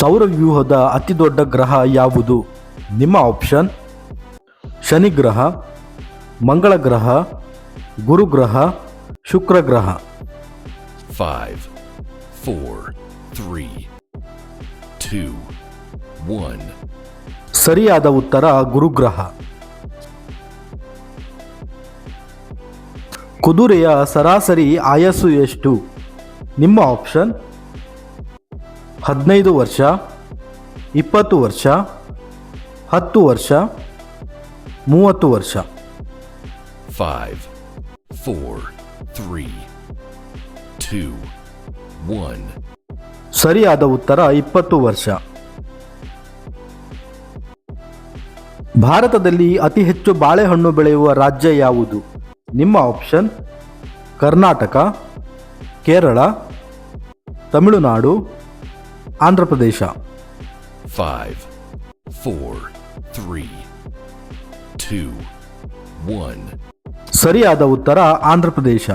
ಸೌರವ್ಯೂಹದ ಅತಿದೊಡ್ಡ ಗ್ರಹ ಯಾವುದು? ನಿಮ್ಮ ಆಪ್ಷನ್: ಶನಿ ಗ್ರಹ, ಮಂಗಳ ಗ್ರಹ, ಗುರುಗ್ರಹ, ಶುಕ್ರ ಗ್ರಹ. 5, 4, 3, 2, 1. ಸರಿಯಾದ ಉತ್ತರ ಗುರುಗ್ರಹ. ಕುದುರೆಯ ಸರಾಸರಿ ಆಯಸ್ಸು ಎಷ್ಟು? ನಿಮ್ಮ ಆಪ್ಷನ್: 15 ವರ್ಷ, 20 ವರ್ಷ, 10 ವರ್ಷ, 30 ವರ್ಷ. 5, 4, 3, 2, 1. ಸರಿಯಾದ ಉತ್ತರ 20 ವರ್ಷ. ಭಾರತದಲ್ಲಿ ಅತಿ ಹೆಚ್ಚು ಬಾಳೆಹಣ್ಣು ಬೆಳೆಯುವ ರಾಜ್ಯ ಯಾವುದು? ನಿಮ್ಮ ಆಪ್ಷನ್: ಕರ್ನಾಟಕ, ಕೇರಳ, ತಮಿಳುನಾಡು, ಆಂಧ್ರ ಪ್ರದೇಶ. 5, 4, 3, 2, 1. ಸರಿಯಾದ ಉತ್ತರ ಆಂಧ್ರ ಪ್ರದೇಶ.